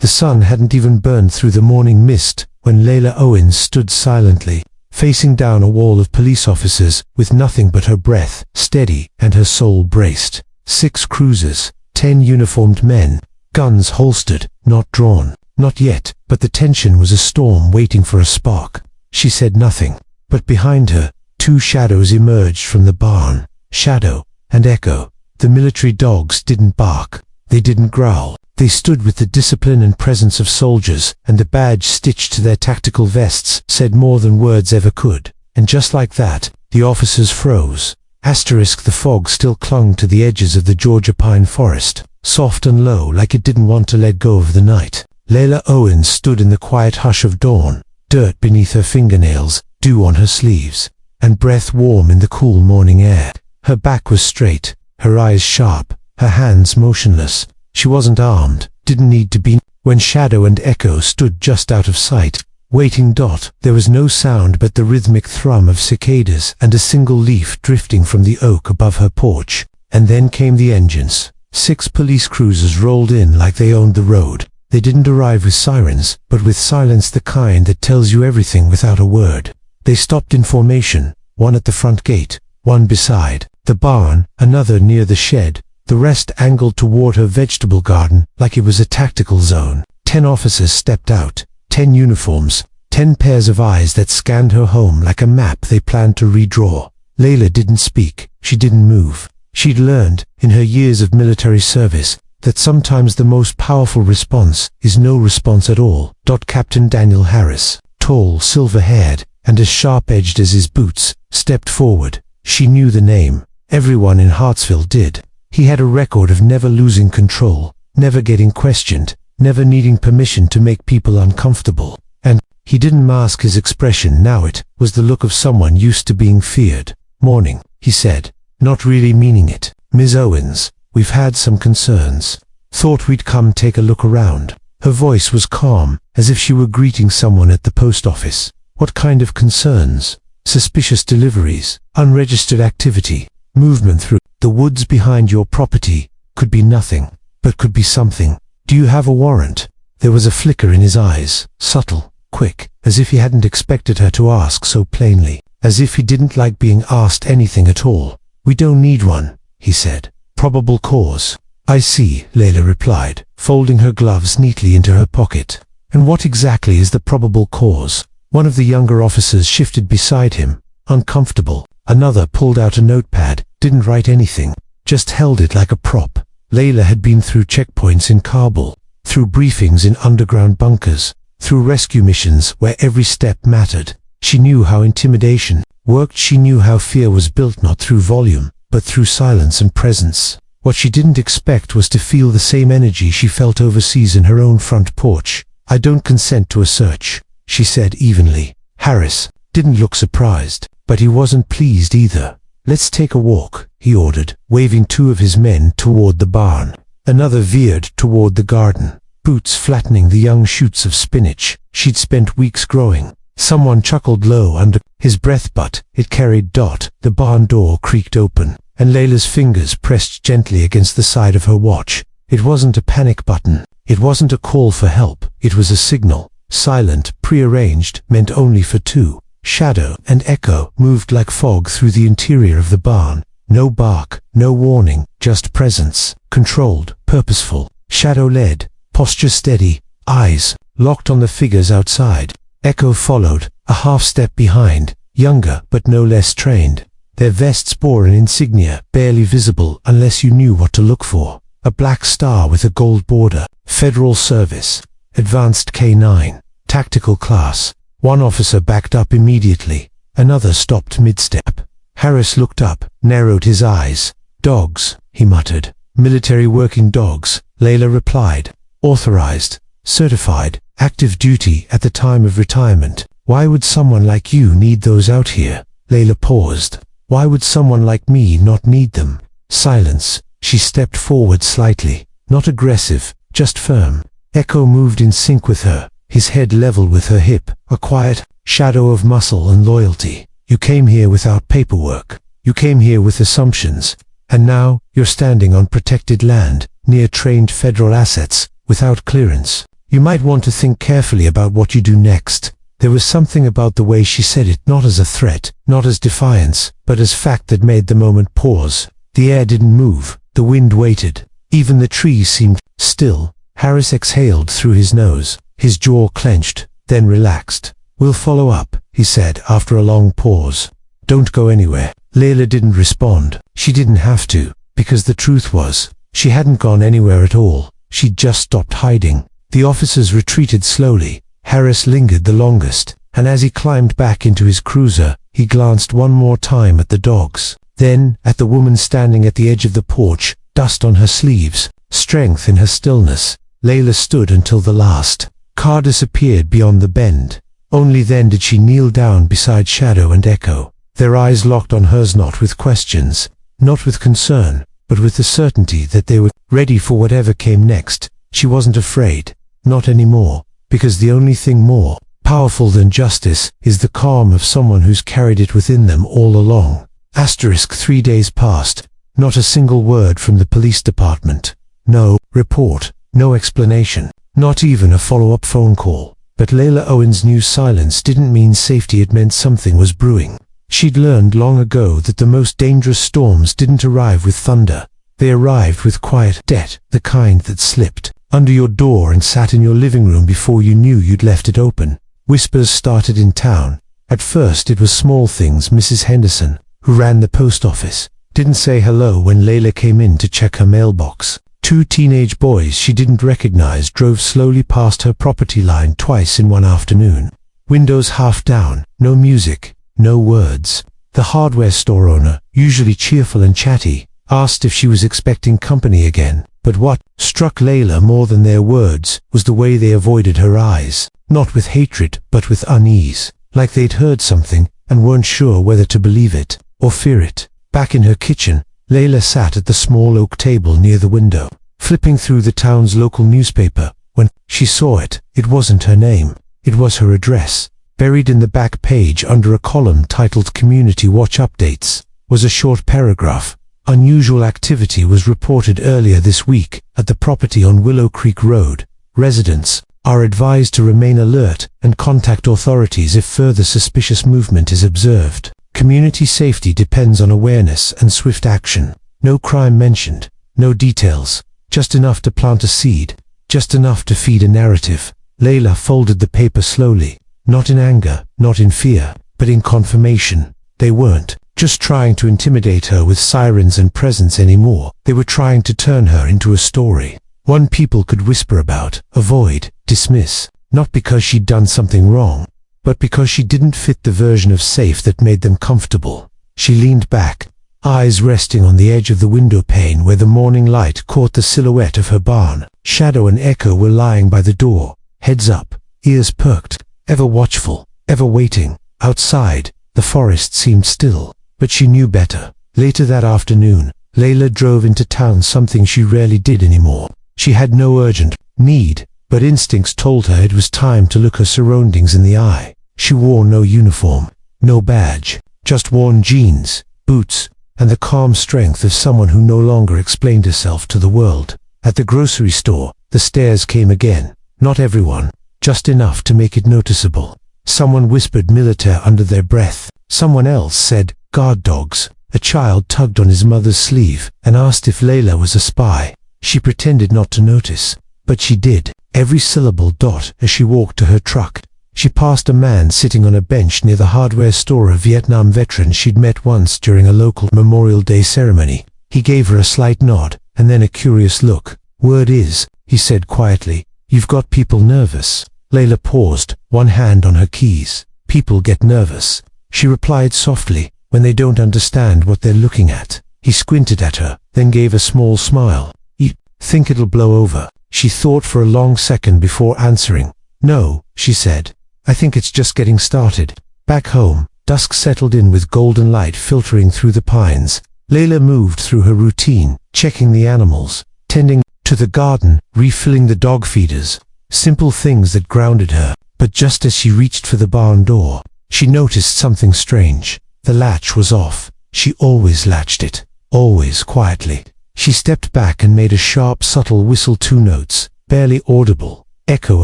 The sun hadn't even burned through the morning mist when Layla Owens stood silently, facing down a wall of police officers with nothing but her breath steady and her soul braced. 6 cruisers, 10 uniformed men, guns holstered, not drawn. Not yet, but the tension was a storm waiting for a spark. She said nothing, but behind her, 2 shadows emerged from the barn. Shadow and Echo. The military dogs didn't bark. They didn't growl. They stood with the discipline and presence of soldiers, and the badge stitched to their tactical vests said more than words ever could. And just like that, the officers froze. The fog still clung to the edges of the Georgia pine forest, soft and low like it didn't want to let go of the night. Layla Owens stood in the quiet hush of dawn, dirt beneath her fingernails, dew on her sleeves, and breath warm in the cool morning air. Her back was straight, her eyes sharp, her hands motionless. She wasn't armed, didn't need to be. When Shadow and Echo stood just out of sight, waiting. There was no sound but the rhythmic thrum of cicadas and a single leaf drifting from the oak above her porch. And then came the engines. 6 police cruisers rolled in like they owned the road. They didn't arrive with sirens, but with silence, the kind that tells you everything without a word. They stopped in formation, one at the front gate, one beside the barn, another near the shed, the rest angled toward her vegetable garden like it was a tactical zone. 10 officers stepped out, 10 uniforms, 10 pairs of eyes that scanned her home like a map they planned to redraw. Layla didn't speak, she didn't move. She'd learned, in her years of military service, that sometimes the most powerful response is no response at all. Captain Daniel Harris, tall, silver-haired, and as sharp-edged as his boots, stepped forward. She knew the name. Everyone in Hartsville did. He had a record of never losing control, never getting questioned, never needing permission to make people uncomfortable. And he didn't mask his expression now. It was the look of someone used to being feared. "Morning," he said, not really meaning it. "Ms. Owens, we've had some concerns. Thought we'd come take a look around." Her voice was calm, as if she were greeting someone at the post office. "What kind of concerns?" "Suspicious deliveries, unregistered activity, movement through the woods behind your property. Could be nothing, but could be something. Do you have a warrant?" There was a flicker in his eyes, subtle, quick, as if he hadn't expected her to ask so plainly, as if he didn't like being asked anything at all. "We don't need one," he said. "Probable cause." "I see," Layla replied, folding her gloves neatly into her pocket. "And what exactly is the probable cause?" One of the younger officers shifted beside him, uncomfortable. Another pulled out a notepad, didn't write anything, just held it like a prop. Layla had been through checkpoints in Kabul, through briefings in underground bunkers, through rescue missions where every step mattered. She knew how intimidation worked. She knew how fear was built not through volume, but through silence and presence. What she didn't expect was to feel the same energy she felt overseas in her own front porch. "I don't consent to a search," she said evenly. Harris didn't look surprised, but he wasn't pleased either. "Let's take a walk," he ordered, waving 2 of his men toward the barn. Another veered toward the garden, boots flattening the young shoots of spinach she'd spent weeks growing. Someone chuckled low under his breath, but it carried. The barn door creaked open, and Layla's fingers pressed gently against the side of her watch. It wasn't a panic button. It wasn't a call for help. It was a signal. Silent, prearranged, meant only for 2. Shadow and Echo moved like fog through the interior of the barn. No bark, no warning, just presence. Controlled, purposeful. Shadow led, posture steady, eyes locked on the figures outside. Echo followed, a half-step behind, younger but no less trained. Their vests bore an insignia, barely visible unless you knew what to look for. A black star with a gold border. Federal Service. Advanced K9. Tactical class. One officer backed up immediately. Another stopped mid-step. Harris looked up, narrowed his eyes. "Dogs," he muttered. "Military working dogs," Layla replied. "Authorized, certified, active duty at the time of retirement. Why would someone like you need those out here?" Layla paused. "Why would someone like me not need them?" Silence. She stepped forward slightly, not aggressive, just firm. Echo moved in sync with her, his head level with her hip, a quiet shadow of muscle and loyalty. "You came here without paperwork. You came here with assumptions. And now, you're standing on protected land, near trained federal assets, without clearance. You might want to think carefully about what you do next." There was something about the way she said it, not as a threat, not as defiance, but as fact that made the moment pause. The air didn't move, the wind waited. Even the trees seemed still. Harris exhaled through his nose. His jaw clenched, then relaxed. "We'll follow up," he said after a long pause. "Don't go anywhere." Layla didn't respond. She didn't have to, because the truth was, she hadn't gone anywhere at all. She'd just stopped hiding. The officers retreated slowly. Harris lingered the longest, and as he climbed back into his cruiser, he glanced one more time at the dogs. Then, at the woman standing at the edge of the porch, dust on her sleeves, strength in her stillness. Layla stood until the last car disappeared beyond the bend. Only then did she kneel down beside Shadow and Echo. Their eyes locked on hers, not with questions, not with concern, but with the certainty that they were ready for whatever came next. She wasn't afraid, not anymore, because the only thing more powerful than justice is the calm of someone who's carried it within them all along. 3 days passed. Not a single word from the police department. No report, no explanation, not even a follow-up phone call. But Layla Owens knew silence didn't mean safety, it meant something was brewing. She'd learned long ago that the most dangerous storms didn't arrive with thunder. They arrived with quiet debt, the kind that slipped under your door and sat in your living room before you knew you'd left it open. Whispers started in town. At first it was small things. Mrs. Henderson, who ran the post office, didn't say hello when Layla came in to check her mailbox. 2 teenage boys she didn't recognize drove slowly past her property line twice in one afternoon. Windows half down, no music, no words. The hardware store owner, usually cheerful and chatty, asked if she was expecting company again. But what struck Layla more than their words was the way they avoided her eyes, not with hatred but with unease, like they'd heard something and weren't sure whether to believe it or fear it. Back in her kitchen, Layla sat at the small oak table near the window, flipping through the town's local newspaper. When she saw it, it wasn't her name, it was her address. Buried in the back page under a column titled Community Watch Updates was a short paragraph. Unusual activity was reported earlier this week at the property on Willow Creek Road. Residents are advised to remain alert and contact authorities if further suspicious movement is observed. Community safety depends on awareness and swift action. No crime mentioned, no details, just enough to plant a seed, just enough to feed a narrative. Layla folded the paper slowly, not in anger, not in fear, but in confirmation. They weren't just trying to intimidate her with sirens and presents anymore. They were trying to turn her into a story, one people could whisper about, avoid, dismiss, not because she'd done something wrong, but because she didn't fit the version of safe that made them comfortable. She leaned back, eyes resting on the edge of the window pane where the morning light caught the silhouette of her barn. Shadow and Echo were lying by the door, heads up, ears perked, ever watchful, ever waiting. Outside, the forest seemed still, but she knew better. Later that afternoon, Layla drove into town, something she rarely did anymore. She had no urgent need, but instincts told her it was time to look her surroundings in the eye. She wore no uniform, no badge, just worn jeans, boots, and the calm strength of someone who no longer explained herself to the world. At the grocery store, the stares came again. Not everyone, just enough to make it noticeable. Someone whispered militaire under their breath. Someone else said, "Guard dogs." A child tugged on his mother's sleeve and asked if Layla was a spy. She pretended not to notice, but she did. Every syllable dot as she walked to her truck. She passed a man sitting on a bench near the hardware store, a Vietnam veteran she'd met once during a local Memorial Day ceremony. He gave her a slight nod, and then a curious look. "Word is," he said quietly, "you've got people nervous." Layla paused, one hand on her keys. "People get nervous," she replied softly, "when they don't understand what they're looking at." He squinted at her, then gave a small smile. "You think it'll blow over?" She thought for a long second before answering. "No," she said. "I think it's just getting started." Back home, dusk settled in with golden light filtering through the pines. Layla moved through her routine, checking the animals, tending to the garden, refilling the dog feeders. Simple things that grounded her. But just as she reached for the barn door, she noticed something strange. The latch was off. She always latched it, always quietly. She stepped back and made a sharp, subtle whistle, 2 notes, barely audible. Echo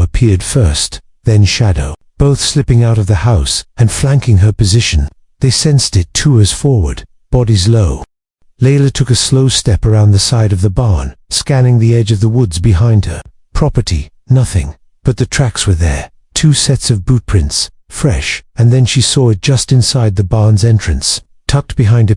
appeared first, then Shadow, both slipping out of the house and flanking her position. They sensed it 2 hours forward, bodies low. Layla took a slow step around the side of the barn, scanning the edge of the woods behind her. Property, nothing. But the tracks were there. 2 sets of boot prints, fresh, and then she saw it just inside the barn's entrance, tucked behind a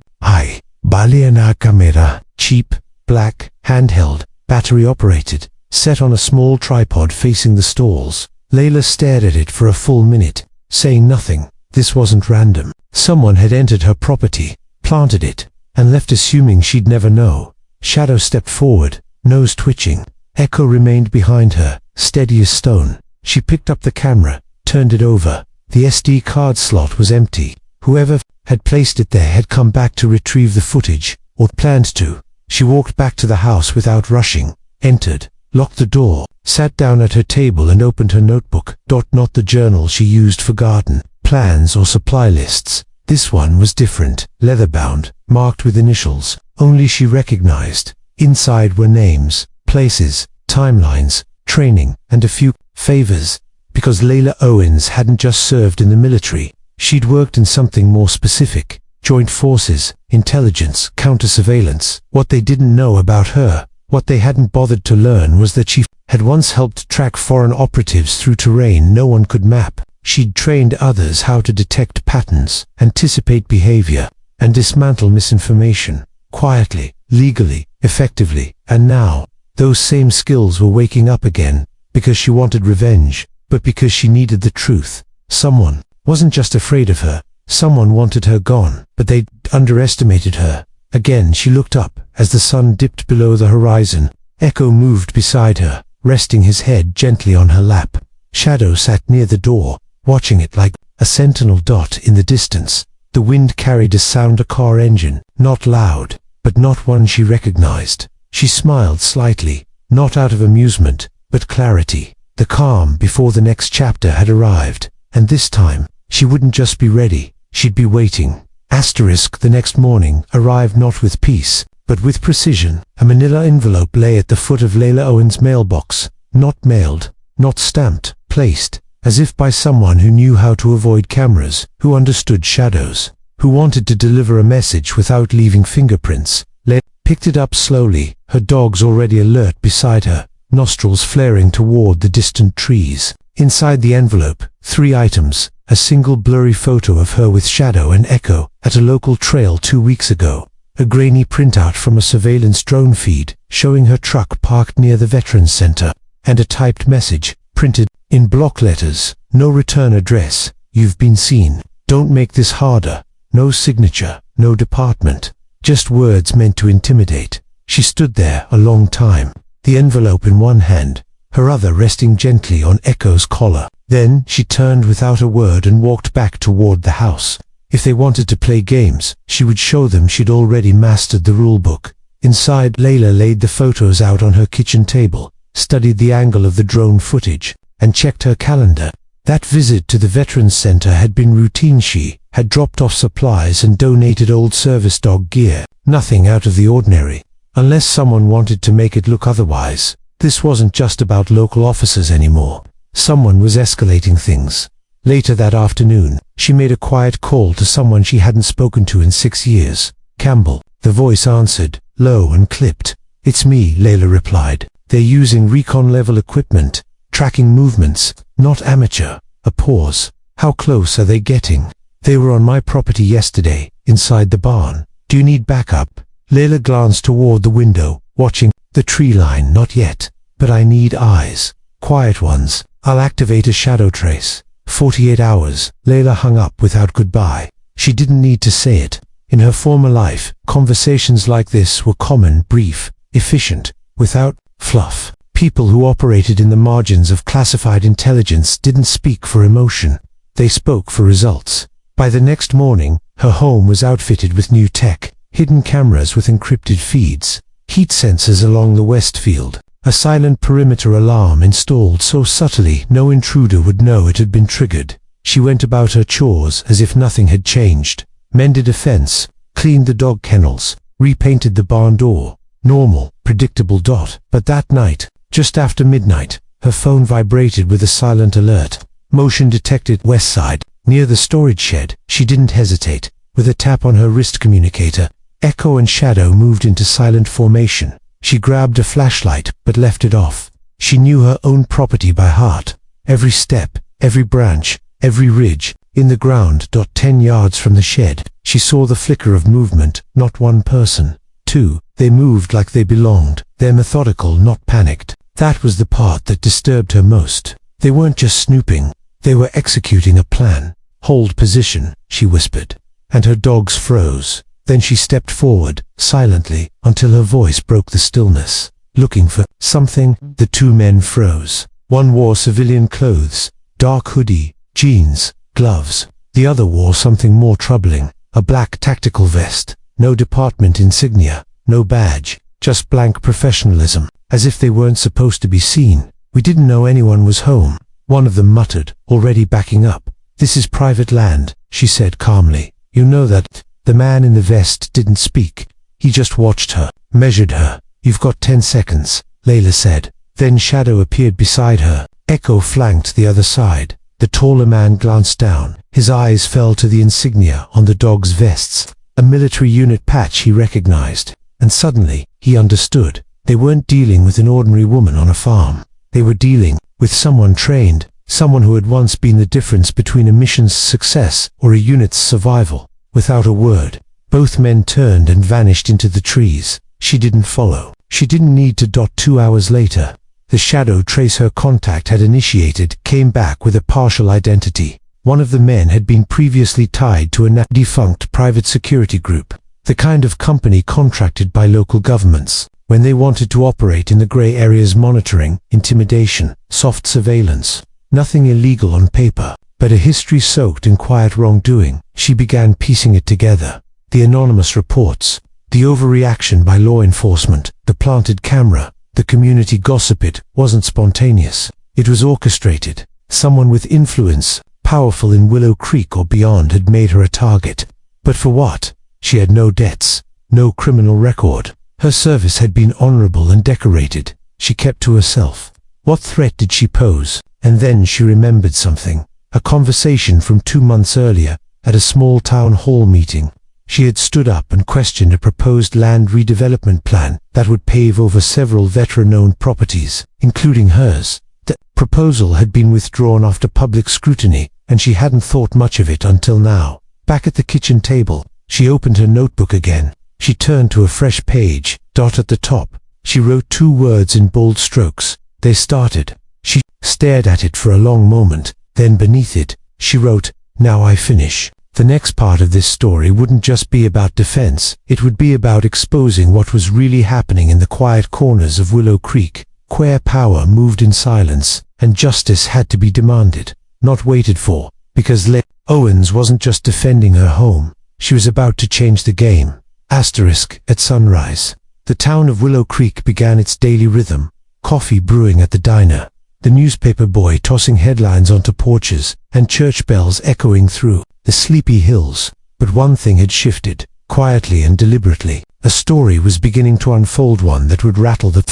bale na camera, cheap, black, handheld, battery-operated, set on a small tripod facing the stalls. Layla stared at it for a full minute, saying nothing. This wasn't random. Someone had entered her property, planted it, and left assuming she'd never know. Shadow stepped forward, nose twitching. Echo remained behind her, steady as stone. She picked up the camera, turned it over. The SD card slot was empty. Whoever had placed it there had come back to retrieve the footage, or planned to. She walked back to the house without rushing, entered, locked the door, sat down at her table and opened her notebook. Not the journal she used for garden plans or supply lists. This one was different, leather-bound, marked with initials, only she recognized. Inside were names, places, timelines, training, and a few favors. Because Layla Owens hadn't just served in the military, she'd worked in something more specific. Joint forces, intelligence, counter-surveillance. What they didn't know about her, what they hadn't bothered to learn, was that she had once helped track foreign operatives through terrain no one could map. She'd trained others how to detect patterns, anticipate behavior, and dismantle misinformation, quietly, legally, effectively. And now, those same skills were waking up again, because she wanted revenge, but because she needed the truth. Someone wasn't just afraid of her, someone wanted her gone, but they'd underestimated her. Again she looked up, as the sun dipped below the horizon. Echo moved beside her, resting his head gently on her lap. Shadow sat near the door, watching it like a sentinel dot in the distance. The wind carried a sound, a car engine, not loud, but not one she recognized. She smiled slightly, not out of amusement, but clarity. The calm before the next chapter had arrived, and this time, she wouldn't just be ready, she'd be waiting. The next morning arrived not with peace, but with precision. A manila envelope lay at the foot of Layla Owens' mailbox, not mailed, not stamped, placed, as if by someone who knew how to avoid cameras, who understood shadows, who wanted to deliver a message without leaving fingerprints. Layla picked it up slowly, her dogs already alert beside her, nostrils flaring toward the distant trees. Inside the envelope, 3 items, a single blurry photo of her with Shadow and Echo at a local trail 2 weeks ago, a grainy printout from a surveillance drone feed showing her truck parked near the Veterans Center, and a typed message, printed in block letters, no return address, you've been seen, don't make this harder, no signature, no department, just words meant to intimidate. She stood there a long time, the envelope in one hand, her other resting gently on Echo's collar. Then she turned without a word and walked back toward the house. If they wanted to play games, she would show them she'd already mastered the rulebook. Inside, Layla laid the photos out on her kitchen table, studied the angle of the drone footage, and checked her calendar. That visit to the Veterans Center had been routine. She had dropped off supplies and donated old service dog gear. Nothing out of the ordinary, unless someone wanted to make it look otherwise. This wasn't just about local officers anymore. Someone was escalating things. Later that afternoon, she made a quiet call to someone she hadn't spoken to in 6 years. Campbell. The voice answered, low and clipped. It's me, Layla replied. They're using recon-level equipment, tracking movements, not amateur. A pause. How close are they getting? They were on my property yesterday, inside the barn. Do you need backup? Layla glanced toward the window, watching the tree line. Not yet, but I need eyes. Quiet ones. I'll activate a shadow trace. 48 hours. Layla hung up without goodbye. She didn't need to say it. In her former life, conversations like this were common, brief, efficient, without fluff. People who operated in the margins of classified intelligence didn't speak for emotion. They spoke for results. By the next morning, her home was outfitted with new tech, hidden cameras with encrypted feeds, heat sensors along the west field, a silent perimeter alarm installed so subtly no intruder would know it had been triggered. She went about her chores as if nothing had changed, mended a fence, cleaned the dog kennels, repainted the barn door. Normal, predictable. But that night, just after midnight, Her phone vibrated with a silent alert. Motion detected west side, near the storage shed. She didn't hesitate. With a tap on her wrist communicator, Echo and Shadow moved into silent formation. She grabbed a flashlight, but left it off. She knew her own property by heart. Every step, every branch, every ridge, in the ground. 10 yards from the shed, she saw the flicker of movement, not one person. Two, they moved like they belonged. They're methodical, not panicked. That was the part that disturbed her most. They weren't just snooping. They were executing a plan. Hold position, she whispered. And her dogs froze. Then she stepped forward, silently, until her voice broke the stillness. Looking for something, the two men froze. One wore civilian clothes, dark hoodie, jeans, gloves. The other wore something more troubling, a black tactical vest. No department insignia, no badge, just blank professionalism, as if they weren't supposed to be seen. We didn't know anyone was home. One of them muttered, already backing up. This is private land, she said calmly. You know that. The man in the vest didn't speak. He just watched her, measured her. You've got 10 seconds, Layla said. Then Shadow appeared beside her. Echo flanked the other side. The taller man glanced down. His eyes fell to the insignia on the dogs' vests, a military unit patch he recognized. And suddenly, he understood. They weren't dealing with an ordinary woman on a farm. They were dealing with someone trained, someone who had once been the difference between a mission's success or a unit's survival. Without a word, both men turned and vanished into the trees. She didn't follow. She didn't need to. 2 hours later, the shadow trace her contact had initiated came back with a partial identity. One of the men had been previously tied to a defunct private security group, the kind of company contracted by local governments when they wanted to operate in the gray areas, monitoring, intimidation, soft surveillance. Nothing illegal on paper, but a history soaked in quiet wrongdoing. She began piecing it together. The anonymous reports, the overreaction by law enforcement, the planted camera, the community gossip. It wasn't spontaneous. It was orchestrated. Someone with influence, powerful in Willow Creek or beyond, had made her a target. But for what? She had no debts, no criminal record. Her service had been honorable and decorated. She kept to herself. What threat did she pose? And then she remembered something. A conversation from 2 months earlier, at a small town hall meeting. She had stood up and questioned a proposed land redevelopment plan that would pave over several veteran-owned properties, including hers. The proposal had been withdrawn after public scrutiny, and she hadn't thought much of it until now. Back at the kitchen table, she opened her notebook again. She turned to a fresh page. At the top, she wrote 2 words in bold strokes. They started. She stared at it for a long moment. Then beneath it, she wrote, "Now I finish." The next part of this story wouldn't just be about defense. It would be about exposing what was really happening in the quiet corners of Willow Creek, where power moved in silence, and justice had to be demanded, not waited for, because Owens wasn't just defending her home. She was about to change the game. At sunrise, the town of Willow Creek began its daily rhythm. Coffee brewing at the diner, the newspaper boy tossing headlines onto porches, and church bells echoing through the sleepy hills. But one thing had shifted, quietly and deliberately. A story was beginning to unfold, one that would rattle the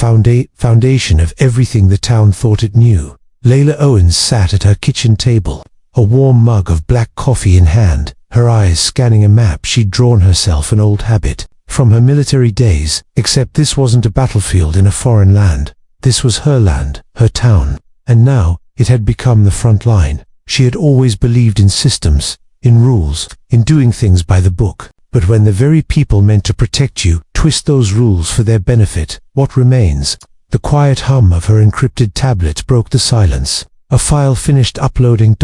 foundation of everything the town thought it knew. Layla Owens sat at her kitchen table, a warm mug of black coffee in hand, her eyes scanning a map she'd drawn herself, an old habit from her military days. Except this wasn't a battlefield in a foreign land. This was her land, her town, and now it had become the front line. She had always believed in systems, in rules, in doing things by the book. But when the very people meant to protect you twist those rules for their benefit, what remains? The quiet hum of her encrypted tablet broke the silence. A file finished uploading.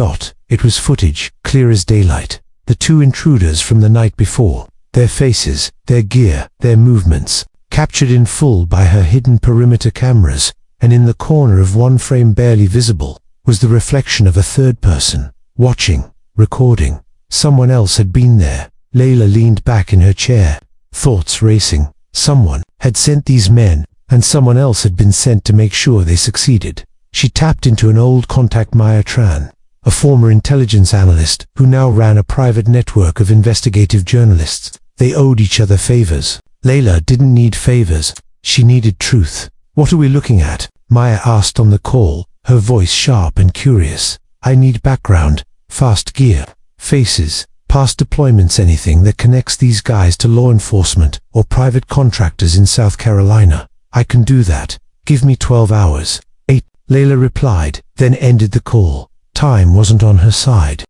It was footage, clear as daylight. The 2 intruders from the night before. Their faces, their gear, their movements, captured in full by her hidden perimeter cameras, and in the corner of one frame barely visible, was the reflection of a third person, watching, recording. Someone else had been there. Layla leaned back in her chair, thoughts racing. Someone had sent these men, and someone else had been sent to make sure they succeeded. She tapped into an old contact, Maya Tran, a former intelligence analyst who now ran a private network of investigative journalists. They owed each other favors. Layla didn't need favors. She needed truth. "What are we looking at?" Maya asked on the call, her voice sharp and curious. "I need background, fast gear, faces, past deployments, anything that connects these guys to law enforcement or private contractors in South Carolina. I can do that. Give me 12 hours. 8, Layla replied, then ended the call. Time wasn't on her side.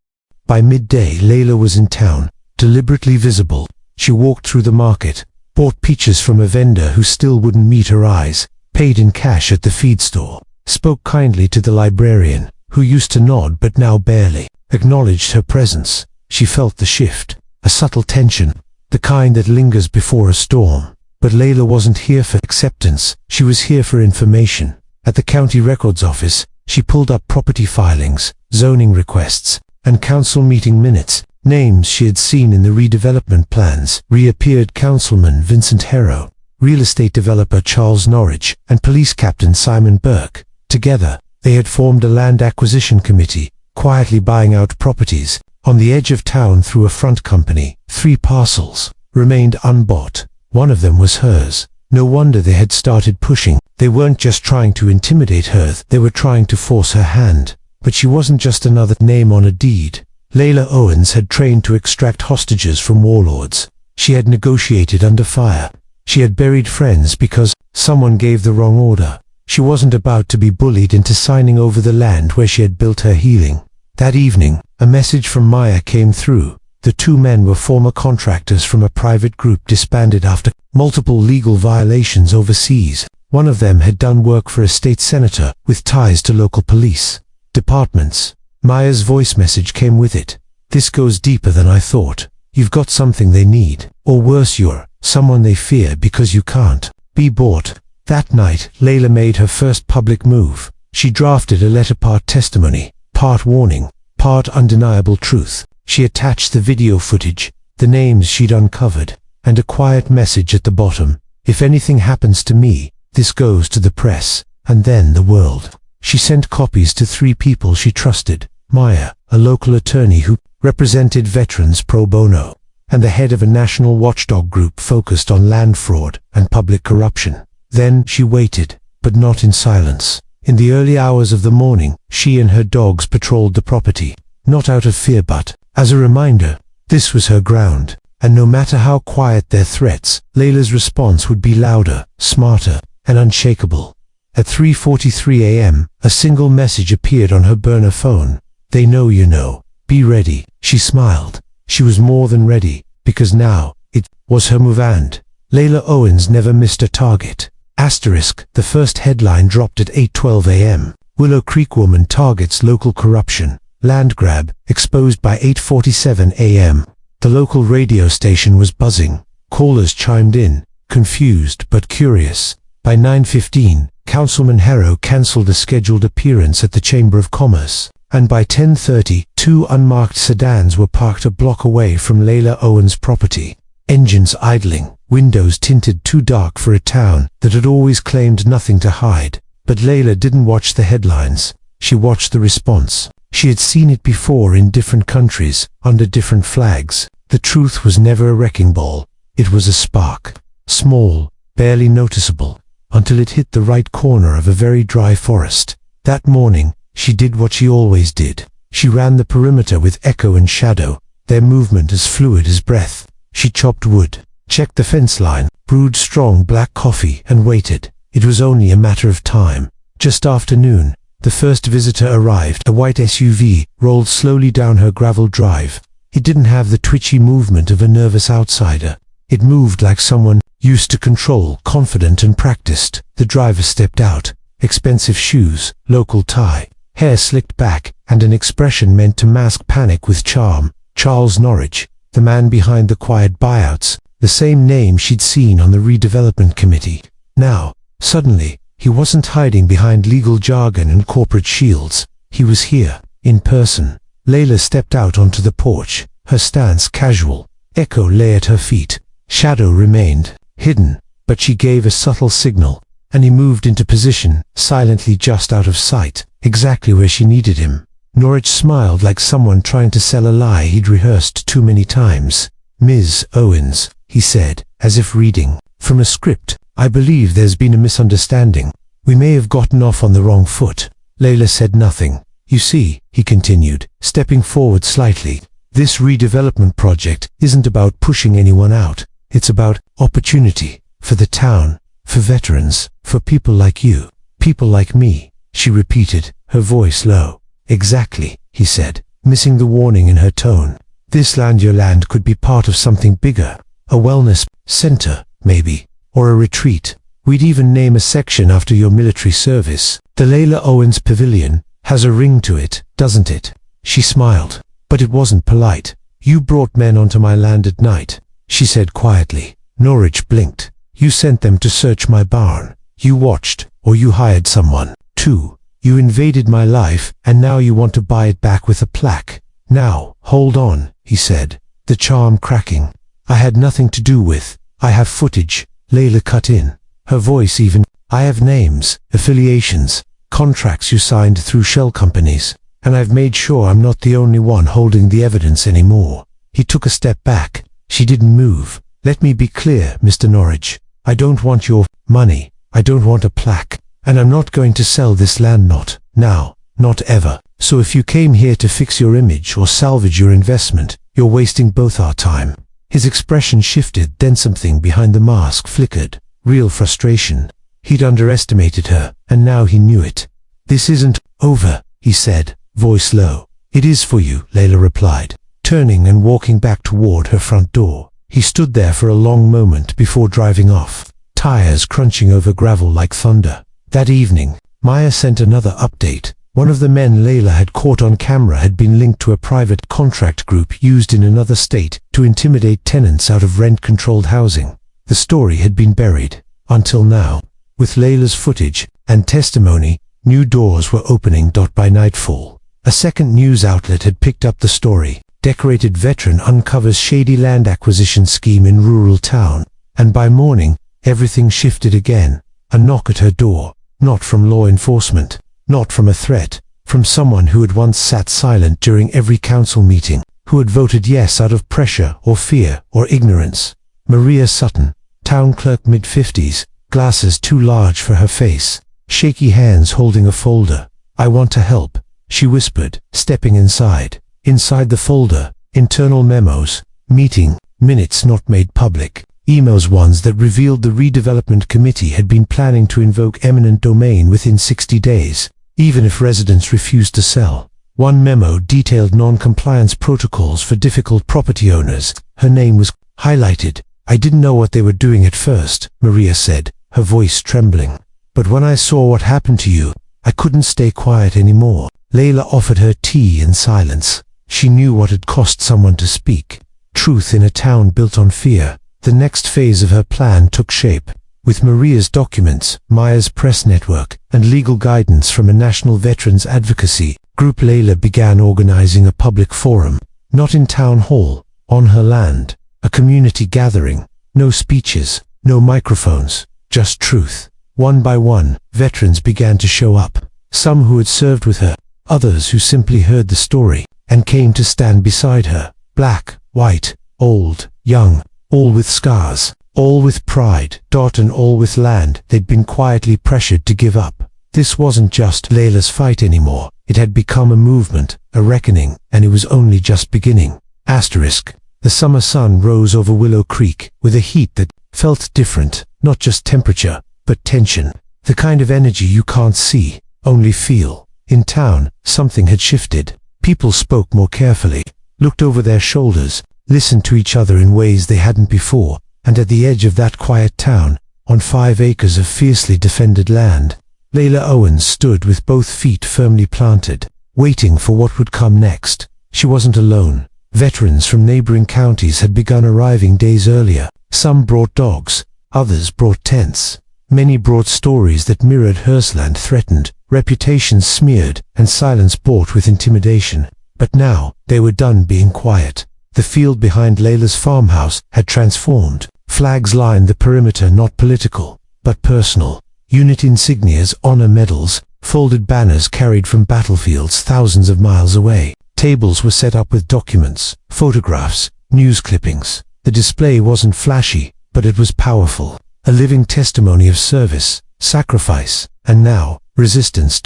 By midday, Layla was in town, deliberately visible. She walked through the market, bought peaches from a vendor who still wouldn't meet her eyes, paid in cash at the feed store, spoke kindly to the librarian, who used to nod but now barely acknowledged her presence. She felt the shift, a subtle tension, the kind that lingers before a storm. But Layla wasn't here for acceptance, she was here for information. At the county records office, she pulled up property filings, zoning requests, and council meeting minutes. Names she had seen in the redevelopment plans reappeared: Councilman Vincent Harrow, real estate developer Charles Norwich, and police captain Simon Burke. Together, they had formed a land acquisition committee, quietly buying out properties on the edge of town through a front company. 3 parcels remained unbought. One of them was hers. No wonder they had started pushing. They weren't just trying to intimidate her, they were trying to force her hand. But she wasn't just another name on a deed. Layla Owens had trained to extract hostages from warlords. She had negotiated under fire. She had buried friends because someone gave the wrong order. She wasn't about to be bullied into signing over the land where she had built her healing. That evening, a message from Maya came through. The 2 men were former contractors from a private group disbanded after multiple legal violations overseas. One of them had done work for a state senator with ties to local police departments. Maya's voice message came with it. "This goes deeper than I thought. You've got something they need, or worse, you're someone they fear because you can't be bought." That night, Layla made her first public move. She drafted a letter, part testimony, part warning, part undeniable truth. She attached the video footage, the names she'd uncovered, and a quiet message at the bottom: "If anything happens to me, this goes to the press, and then the world." She sent copies to 3 people she trusted: Maya, a local attorney who represented veterans pro bono, and the head of a national watchdog group focused on land fraud and public corruption. Then she waited, but not in silence. In the early hours of the morning, she and her dogs patrolled the property, not out of fear but as a reminder. This was her ground, and no matter how quiet their threats, Layla's response would be louder, smarter, and unshakable. At 3:43 a.m., a single message appeared on her burner phone: "They know you know. Be ready." She smiled. She was more than ready, because now, it was her move, and Layla Owens never missed a target. Asterisk, the first headline dropped at 8:12 a.m. Willow Creek woman targets local corruption. Land grab, exposed by 8:47 a.m. The local radio station was buzzing. Callers chimed in, confused but curious. By 9:15, Councilman Harrow cancelled a scheduled appearance at the Chamber of Commerce, and by 10:30, 2 unmarked sedans were parked a block away from Layla Owens' property. Engines idling, windows tinted too dark for a town that had always claimed nothing to hide. But Layla didn't watch the headlines. She watched the response. She had seen it before in different countries, under different flags. The truth was never a wrecking ball. It was a spark. Small, barely noticeable, until it hit the right corner of a very dry forest. That morning, she did what she always did. She ran the perimeter with echo and shadow, their movement as fluid as breath. She chopped wood, checked the fence line, brewed strong black coffee, and waited. It was only a matter of time. Just after noon, the first visitor arrived. A white SUV rolled slowly down her gravel drive. It didn't have the twitchy movement of a nervous outsider. It moved like someone used to control, confident and practiced. The driver stepped out. Expensive shoes, local tie, hair slicked back, and an expression meant to mask panic with charm. Charles Norwich, the man behind the quiet buyouts, the same name she'd seen on the redevelopment committee. Now, suddenly, he wasn't hiding behind legal jargon and corporate shields. He was here, in person. Layla stepped out onto the porch, her stance casual. Echo lay at her feet. Shadow remained hidden, but she gave a subtle signal, and he moved into position, silently just out of sight, exactly where she needed him. Norwich smiled like someone trying to sell a lie he'd rehearsed too many times. "Ms. Owens," he said, as if reading from a script, "I believe there's been a misunderstanding. We may have gotten off on the wrong foot. Layla said nothing. You see, he continued, stepping forward slightly, this redevelopment project isn't about pushing anyone out. It's about opportunity for the town, for veterans, for people like you, people like me, she repeated, her voice low. Exactly, he said, missing the warning in her tone. This land, your land, could be part of something bigger, a wellness center, maybe, or a retreat. We'd even name a section after your military service. The Layla Owens Pavilion has a ring to it, doesn't it? She smiled, but it wasn't polite. You brought men onto my land at night, she said quietly. Norwich blinked. You sent them to search my barn. You watched, or you hired someone. 2. You invaded my life, and now you want to buy it back with a plaque. Now, hold on, he said, the charm cracking. I had nothing to do with. I have footage. Layla cut in, her voice even. I have names, affiliations, contracts you signed through shell companies, and I've made sure I'm not the only one holding the evidence anymore. He took a step back. She didn't move. Let me be clear, Mr. Norwich. I don't want your money. I don't want a plaque. And I'm not going to sell this land, not now, not ever. So if you came here to fix your image or salvage your investment, you're wasting both our time. His expression shifted, then something behind the mask flickered. Real frustration. He'd underestimated her, and now he knew it. This isn't over, he said, voice low. It is for you, Layla replied, turning and walking back toward her front door. He stood there for a long moment before driving off, tires crunching over gravel like thunder. That evening, Maya sent another update. One of the men Layla had caught on camera had been linked to a private contract group used in another state to intimidate tenants out of rent-controlled housing. The story had been buried, until now. With Layla's footage and testimony, new doors were opening. By nightfall, a second news outlet had picked up the story. Decorated veteran uncovers shady land acquisition scheme in rural town. And by morning, everything shifted again. A knock at her door. Not from law enforcement, not from a threat, from someone who had once sat silent during every council meeting, who had voted yes out of pressure or fear or ignorance. Maria Sutton, town clerk, mid-50s, glasses too large for her face, shaky hands holding a folder. I want to help, she whispered, stepping inside. Inside the folder, internal memos, meeting, minutes not made public. Emails, ones that revealed the redevelopment committee had been planning to invoke eminent domain within 60 days, even if residents refused to sell. One memo detailed non-compliance protocols for difficult property owners. Her name was highlighted. I didn't know what they were doing at first, Maria said, her voice trembling. But when I saw what happened to you, I couldn't stay quiet anymore. Layla offered her tea in silence. She knew what it cost someone to speak. Truth in a town built on fear. The next phase of her plan took shape. With Maria's documents, Maya's press network, and legal guidance from a national veterans advocacy group, Layla began organizing a public forum. Not in town hall, on her land. A community gathering. No speeches, no microphones, just truth. One by one, veterans began to show up. Some who had served with her, others who simply heard the story and came to stand beside her. Black, white, old, young. All with scars, all with pride, and all with land they'd been quietly pressured to give up. This wasn't just Layla's fight anymore. It had become a movement, a reckoning, and it was only just beginning. Asterisk. The summer sun rose over Willow Creek with a heat that felt different, not just temperature, but tension. The kind of energy you can't see, only feel. In town, something had shifted. People spoke more carefully, looked over their shoulders, listened to each other in ways they hadn't before, and at the edge of that quiet town, on 5 acres of fiercely defended land, Layla Owens stood with both feet firmly planted, waiting for what would come next. She wasn't alone. Veterans from neighboring counties had begun arriving days earlier. Some brought dogs, others brought tents. Many brought stories that mirrored Heartland threatened, reputations smeared, and silence bought with intimidation. But now, they were done being quiet. The field behind Layla's farmhouse had transformed. Flags lined the perimeter, not political, but personal. Unit insignias, honor medals, folded banners carried from battlefields thousands of miles away. Tables were set up with documents, photographs, news clippings. The display wasn't flashy, but it was powerful. A living testimony of service, sacrifice, and now, resistance.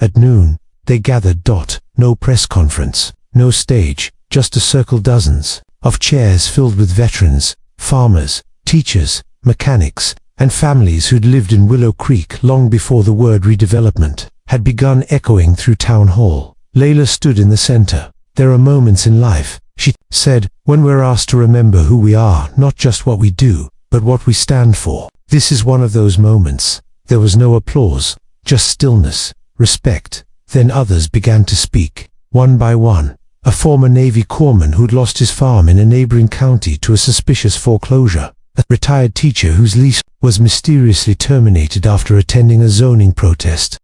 At noon, they gathered. No press conference, no stage, just a circle, dozens of chairs filled with veterans, farmers, teachers, mechanics, and families who'd lived in Willow Creek long before the word redevelopment had begun echoing through town hall. Layla stood in the center. There are moments in life, she said, when we're asked to remember who we are, not just what we do, but what we stand for. This is one of those moments. There was no applause, just stillness, respect. Then others began to speak, one by one. A former Navy corpsman who'd lost his farm in a neighboring county to a suspicious foreclosure. A retired teacher whose lease was mysteriously terminated after attending a zoning protest.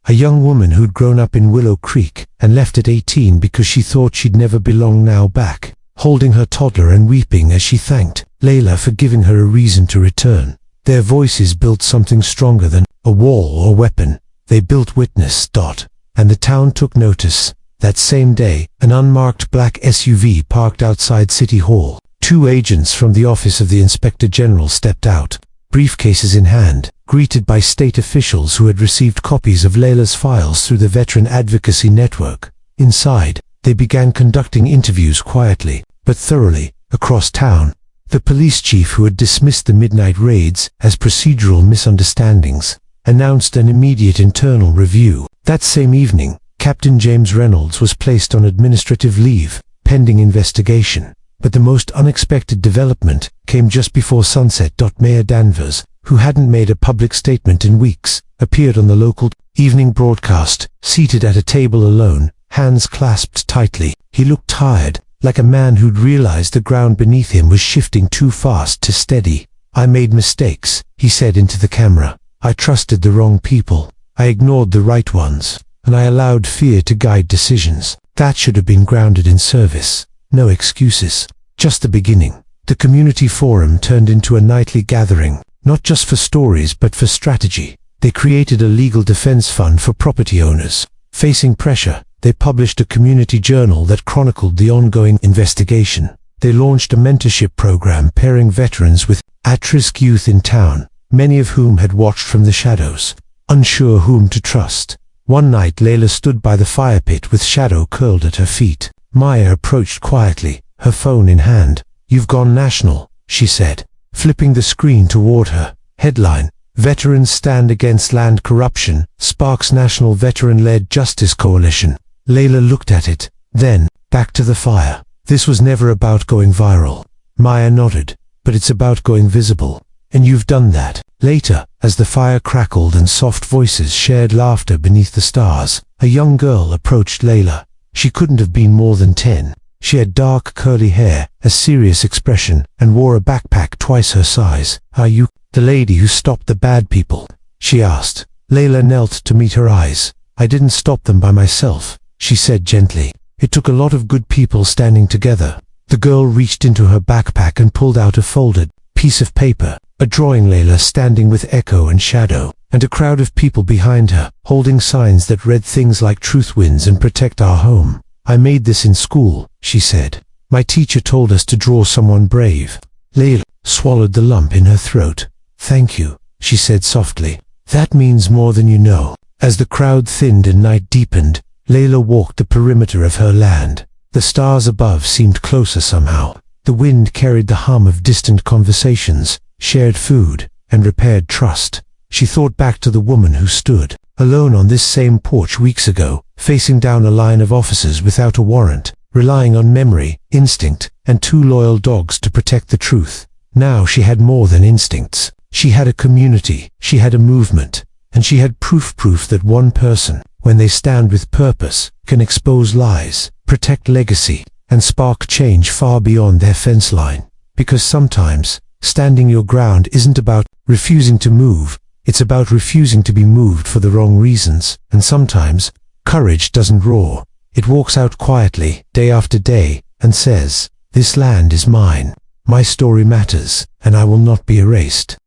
A young woman who'd grown up in Willow Creek and left at 18 because she thought she'd never belong, now back, holding her toddler and weeping as she thanked Layla for giving her a reason to return. Their voices built something stronger than a wall or weapon. They built witness. And the town took notice. That same day, an unmarked black SUV parked outside City Hall. 2 agents from the office of the Inspector General stepped out, briefcases in hand, greeted by state officials who had received copies of Layla's files through the Veteran Advocacy Network. Inside, they began conducting interviews quietly, but thoroughly, across town. The police chief, who had dismissed the midnight raids as procedural misunderstandings, announced an immediate internal review. That same evening, Captain James Reynolds was placed on administrative leave, pending investigation. But the most unexpected development came just before sunset. Mayor Danvers, who hadn't made a public statement in weeks, appeared on the local evening broadcast, seated at a table alone, hands clasped tightly. He looked tired, like a man who'd realized the ground beneath him was shifting too fast to steady. "I made mistakes," he said into the camera. "I trusted the wrong people. I ignored the right ones. And I allowed fear to guide decisions. That should have been grounded in service. No excuses. Just the beginning." The community forum turned into a nightly gathering, not just for stories but for strategy. They created a legal defense fund for property owners. Facing pressure, they published a community journal that chronicled the ongoing investigation. They launched a mentorship program pairing veterans with at-risk youth in town, many of whom had watched from the shadows, unsure whom to trust. One night Layla stood by the fire pit with Shadow curled at her feet. Maya approached quietly, her phone in hand. "You've gone national," she said, flipping the screen toward her. Headline: Veterans Stand Against Land Corruption, Sparks National Veteran-Led Justice Coalition. Layla looked at it, then, back to the fire. "This was never about going viral." Maya nodded. "But it's about going visible. And you've done that." Later, as the fire crackled and soft voices shared laughter beneath the stars, a young girl approached Layla. She couldn't have been more than 10. She had dark curly hair, a serious expression, and wore a backpack twice her size. "Are you the lady who stopped the bad people?" she asked. Layla knelt to meet her eyes. "I didn't stop them by myself," she said gently. "It took a lot of good people standing together." The girl reached into her backpack and pulled out a folded piece of paper, a drawing. Layla standing with Echo and Shadow, and a crowd of people behind her, holding signs that read things like "Truth Wins" and "Protect Our Home." "I made this in school," she said. "My teacher told us to draw someone brave." Layla swallowed the lump in her throat. "Thank you," she said softly. "That means more than you know." As the crowd thinned and night deepened, Layla walked the perimeter of her land. The stars above seemed closer somehow. The wind carried the hum of distant conversations, shared food, and repaired trust. She thought back to the woman who stood alone on this same porch weeks ago, facing down a line of officers without a warrant, relying on memory, instinct, and 2 loyal dogs to protect the truth. Now she had more than instincts. She had a community, she had a movement, and she had proof that one person, when they stand with purpose, can expose lies, protect legacy, and spark change far beyond their fence line. Because sometimes, standing your ground isn't about refusing to move, it's about refusing to be moved for the wrong reasons. And sometimes, courage doesn't roar. It walks out quietly, day after day, and says, "This land is mine. My story matters, and I will not be erased."